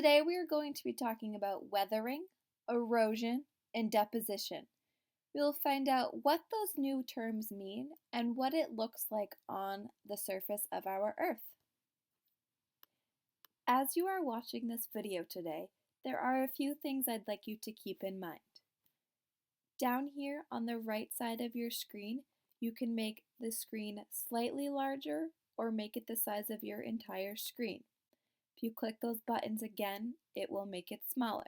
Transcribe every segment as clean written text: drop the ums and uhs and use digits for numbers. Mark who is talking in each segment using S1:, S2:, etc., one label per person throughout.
S1: Today we are going to be talking about weathering, erosion, and deposition. We'll find out what those new terms mean and what it looks like on the surface of our Earth. As you are watching this video today, there are a few things I'd like you to keep in mind. Down here on the right side of your screen, you can make the screen slightly larger or make it the size of your entire screen. If you click those buttons again, it will make it smaller.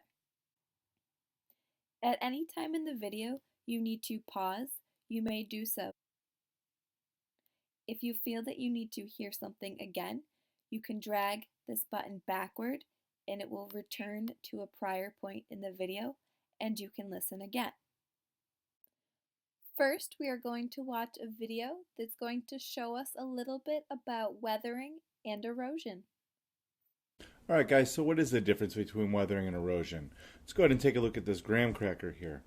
S1: At any time in the video you need to pause, you may do so. If you feel that you need to hear something again, you can drag this button backward and it will return to a prior point in the video and you can listen again. First, we are going to watch a video that's going to show us a little bit about weathering and erosion.
S2: Alright guys, so what is the difference between weathering and erosion? Let's go ahead and take a look at this graham cracker here.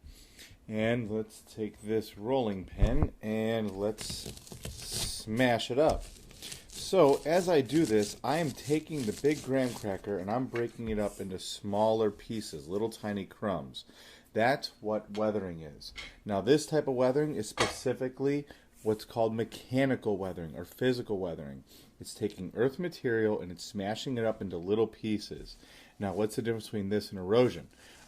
S2: And let's take this rolling pin and let's smash it up. So as I do this, I am taking the big graham cracker and I'm breaking it up into smaller pieces, little tiny crumbs. That's what weathering is. Now this type of weathering is specifically what's called mechanical weathering or physical weathering. It's taking earth material and it's smashing it up into little pieces. Now what's the difference between this and erosion?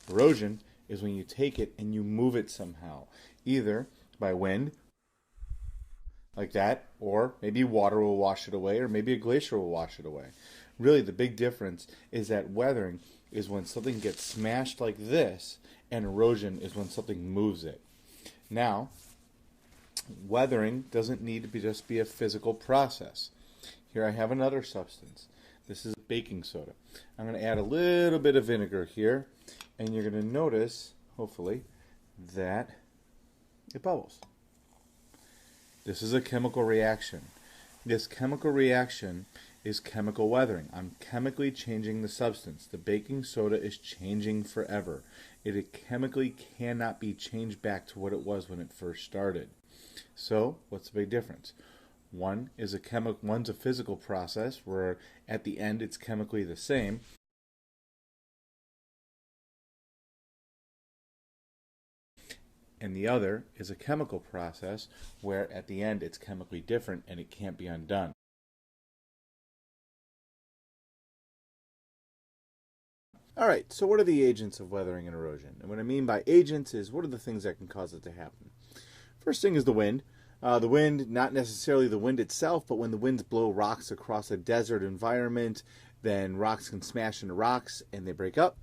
S2: Erosion is when you take it and you move it somehow, either by wind, like that, or maybe water will wash it away, or maybe a glacier will wash it away. Really the big difference is that weathering is when something gets smashed like this, and erosion is when something moves it. Now, weathering doesn't need to just be a physical process. Here I have another substance. This is baking soda. I'm going to add a little bit of vinegar here, and you're going to notice, hopefully, that it bubbles. This is a chemical reaction. This chemical reaction is chemical weathering. I'm chemically changing the substance. The baking soda is changing forever. It chemically cannot be changed back to what it was when it first started. So, what's the big difference? One's a physical process where at the end it's chemically the same. And the other is a chemical process where at the end it's chemically different and it can't be undone. Alright, so what are the agents of weathering and erosion? And what I mean by agents is what are the things that can cause it to happen? First thing is the wind. The wind, not necessarily the wind itself, but when the winds blow rocks across a desert environment, then rocks can smash into rocks and they break up.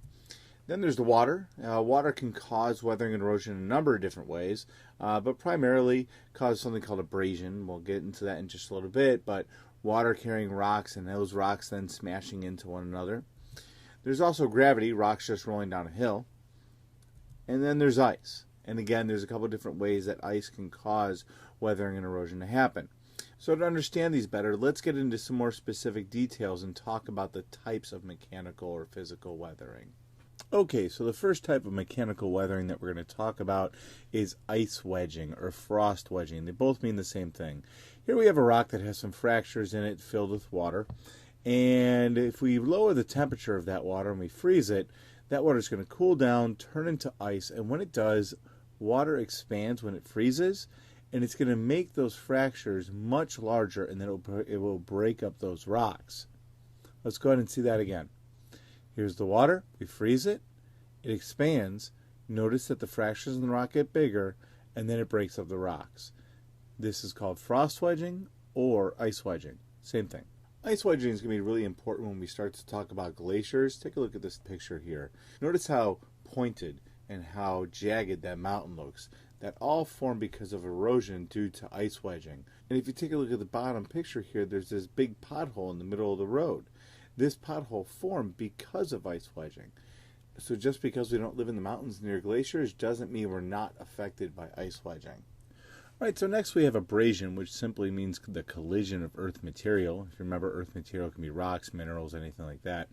S2: Then there's the water. Water can cause weathering and erosion in a number of different ways, but primarily cause something called abrasion. We'll get into that in just a little bit, but water carrying rocks and those rocks then smashing into one another. There's also gravity, rocks just rolling down a hill. And then there's ice. And again, there's a couple of different ways that ice can cause weathering and erosion to happen. So to understand these better, let's get into some more specific details and talk about the types of mechanical or physical weathering. Okay, so the first type of mechanical weathering that we're going to talk about is ice wedging or frost wedging. They both mean the same thing. Here we have a rock that has some fractures in it filled with water. And if we lower the temperature of that water and we freeze it, that water is going to cool down, turn into ice, and when it does, water expands when it freezes, and it's going to make those fractures much larger, and then it will break up those rocks. Let's go ahead and see that again. Here's the water, we freeze it, it expands, notice that the fractures in the rock get bigger, and then it breaks up the rocks. This is called frost wedging or ice wedging, same thing. Ice wedging is going to be really important when we start to talk about glaciers. Take a look at this picture here. Notice how pointed and how jagged that mountain looks. That all formed because of erosion due to ice wedging. And if you take a look at the bottom picture here, there's this big pothole in the middle of the road. This pothole formed because of ice wedging. So just because we don't live in the mountains near glaciers doesn't mean we're not affected by ice wedging. Alright, so next we have abrasion, which simply means the collision of earth material. If you remember, earth material can be rocks, minerals, anything like that.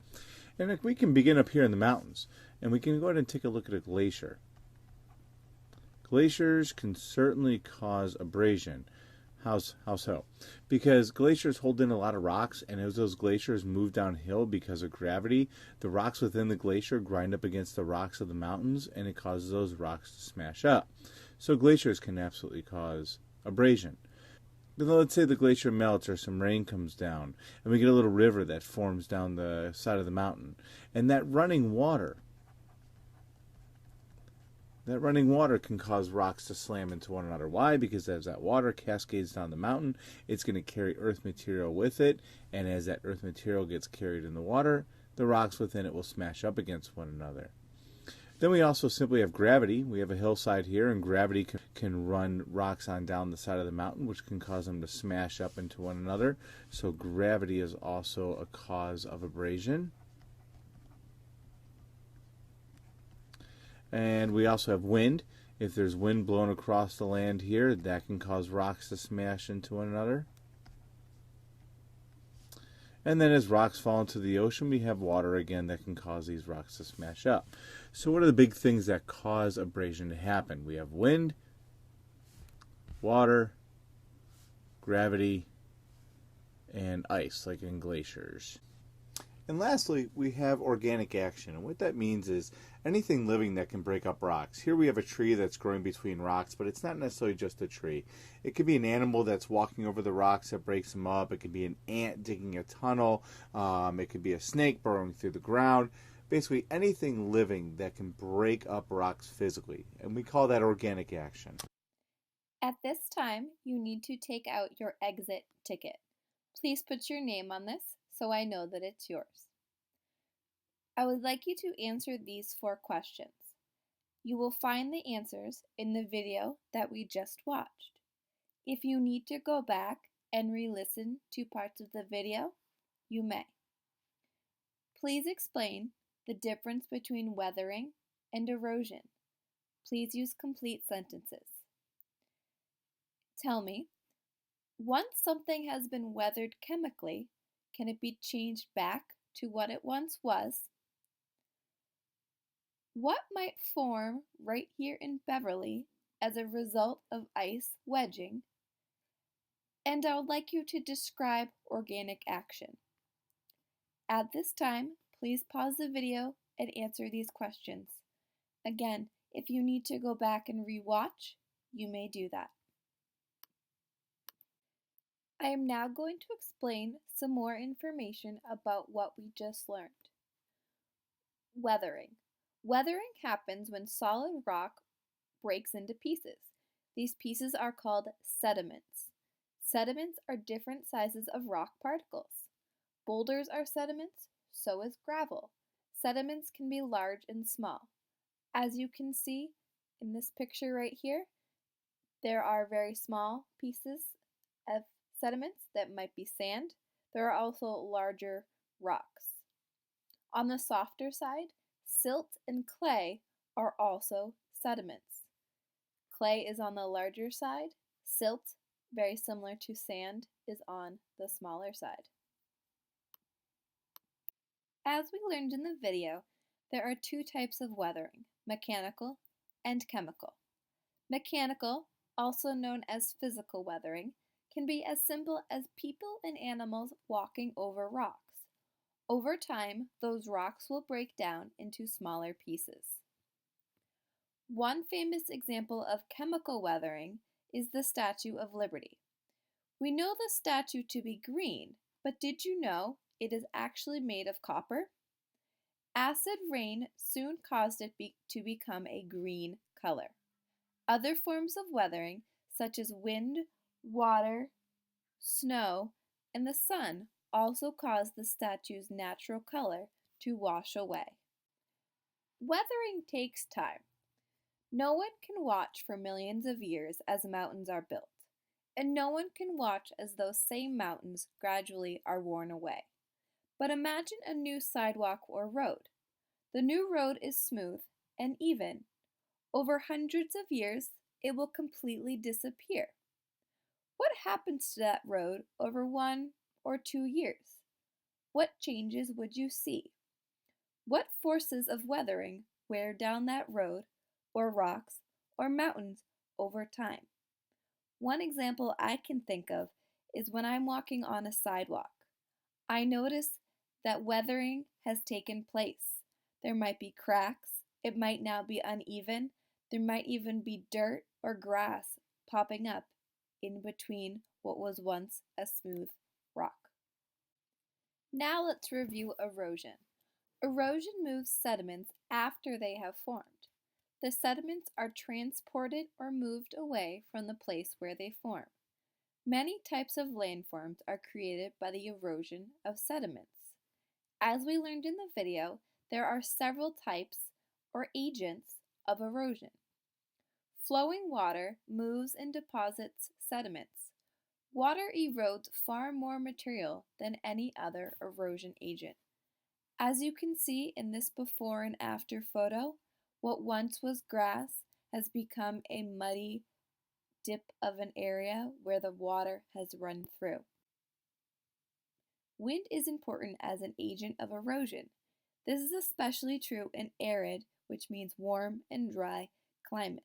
S2: And we can begin up here in the mountains, and we can go ahead and take a look at a glacier. Glaciers can certainly cause abrasion. How so? Because glaciers hold in a lot of rocks, and as those glaciers move downhill because of gravity, the rocks within the glacier grind up against the rocks of the mountains, and it causes those rocks to smash up. So glaciers can absolutely cause abrasion. But let's say the glacier melts or some rain comes down, and we get a little river that forms down the side of the mountain. And that running water can cause rocks to slam into one another. Why? Because as that water cascades down the mountain, it's going to carry earth material with it, and as that earth material gets carried in the water, the rocks within it will smash up against one another. Then we also simply have gravity. We have a hillside here, and gravity can run rocks on down the side of the mountain, which can cause them to smash up into one another. So gravity is also a cause of abrasion. And we also have wind. If there's wind blowing across the land here, that can cause rocks to smash into one another. And then as rocks fall into the ocean, we have water again that can cause these rocks to smash up. So what are the big things that cause abrasion to happen? We have wind, water, gravity, and ice, like in glaciers. And lastly, we have organic action. And what that means is anything living that can break up rocks. Here we have a tree that's growing between rocks, but it's not necessarily just a tree. It could be an animal that's walking over the rocks that breaks them up. It could be an ant digging a tunnel. It could be a snake burrowing through the ground. Basically anything living that can break up rocks physically. And we call that organic action.
S1: At this time, you need to take out your exit ticket. Please put your name on this so I know that it's yours. I would like you to answer these 4 questions. You will find the answers in the video that we just watched. If you need to go back and re-listen to parts of the video, you may. Please explain the difference between weathering and erosion. Please use complete sentences. Tell me, once something has been weathered chemically, can it be changed back to what it once was? What might form right here in Beverly as a result of ice wedging? And I would like you to describe organic action. At this time, please pause the video and answer these questions. Again, if you need to go back and re-watch, you may do that. I am now going to explain some more information about what we just learned. Weathering. Weathering happens when solid rock breaks into pieces. These pieces are called sediments. Sediments are different sizes of rock particles. Boulders are sediments, so is gravel. Sediments can be large and small. As you can see in this picture right here, there are very small pieces of sediments that might be sand. There are also larger rocks. On the softer side, silt and clay are also sediments. Clay is on the larger side. Silt, very similar to sand, is on the smaller side. As we learned in the video, there are 2 types of weathering, mechanical and chemical. Mechanical, also known as physical weathering, can be as simple as people and animals walking over rocks. Over time, those rocks will break down into smaller pieces. One famous example of chemical weathering is the Statue of Liberty. We know the statue to be green, but did you know it is actually made of copper? Acid rain soon caused it to become a green color. Other forms of weathering, such as wind, water, snow, and the sun, also cause the statue's natural color to wash away. Weathering takes time. No one can watch for millions of years as mountains are built, and no one can watch as those same mountains gradually are worn away. But imagine a new sidewalk or road. The new road is smooth and even. Over hundreds of years, it will completely disappear. What happens to that road over 1 or 2 years? What changes would you see? What forces of weathering wear down that road, or rocks, or mountains over time? One example I can think of is when I'm walking on a sidewalk. I notice that weathering has taken place. There might be cracks, it might now be uneven, there might even be dirt or grass popping up in between what was once a smooth rock. Now let's review erosion. Erosion moves sediments after they have formed. The sediments are transported or moved away from the place where they form. Many types of landforms are created by the erosion of sediments. As we learned in the video, there are several types or agents of erosion. Flowing water moves and deposits sediments. Water erodes far more material than any other erosion agent. As you can see in this before and after photo, what once was grass has become a muddy dip of an area where the water has run through. Wind is important as an agent of erosion. This is especially true in arid, which means warm and dry, climates.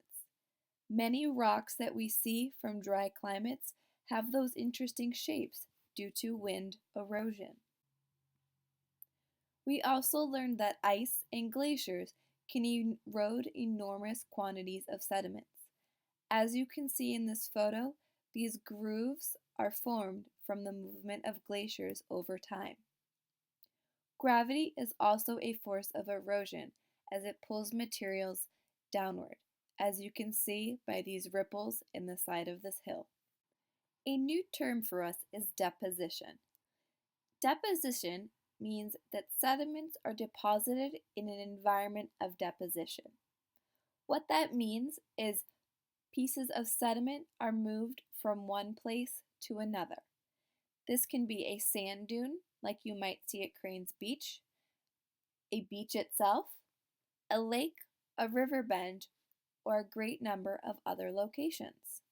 S1: Many rocks that we see from dry climates have those interesting shapes due to wind erosion. We also learned that ice and glaciers can erode enormous quantities of sediments. As you can see in this photo, these grooves are formed from the movement of glaciers over time. Gravity is also a force of erosion as it pulls materials downward, as you can see by these ripples in the side of this hill. A new term for us is deposition. Deposition means that sediments are deposited in an environment of deposition. What that means is pieces of sediment are moved from one place to another. This can be a sand dune, like you might see at Cranes Beach, a beach itself, a lake, a river bend, or a great number of other locations.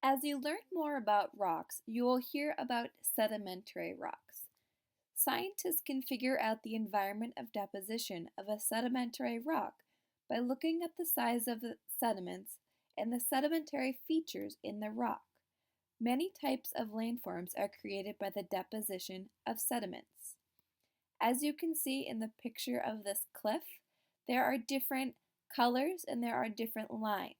S1: As you learn more about rocks, you will hear about sedimentary rocks. Scientists can figure out the environment of deposition of a sedimentary rock by looking at the size of the sediments and the sedimentary features in the rock. Many types of landforms are created by the deposition of sediments. As you can see in the picture of this cliff, there are different colors and there are different lines.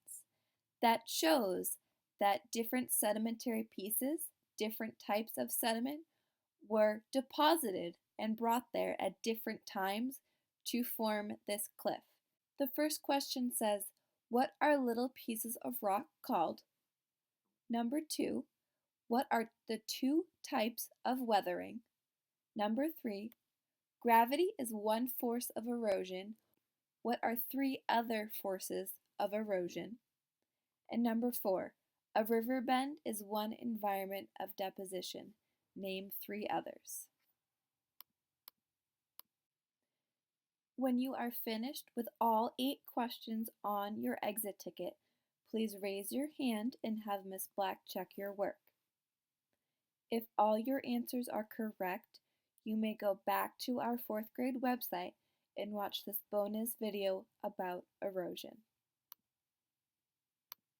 S1: That shows that different sedimentary pieces, different types of sediment, were deposited and brought there at different times to form this cliff. The first question says, what are little pieces of rock called? Number 2, what are the 2 types of weathering? Number 3, gravity is one force of erosion. What are 3 other forces of erosion? And number 4, a river bend is one environment of deposition. Name 3 others. When you are finished with all 8 questions on your exit ticket, please raise your hand and have Miss Black check your work. If all your answers are correct, you may go back to our 4th grade website and watch this bonus video about erosion.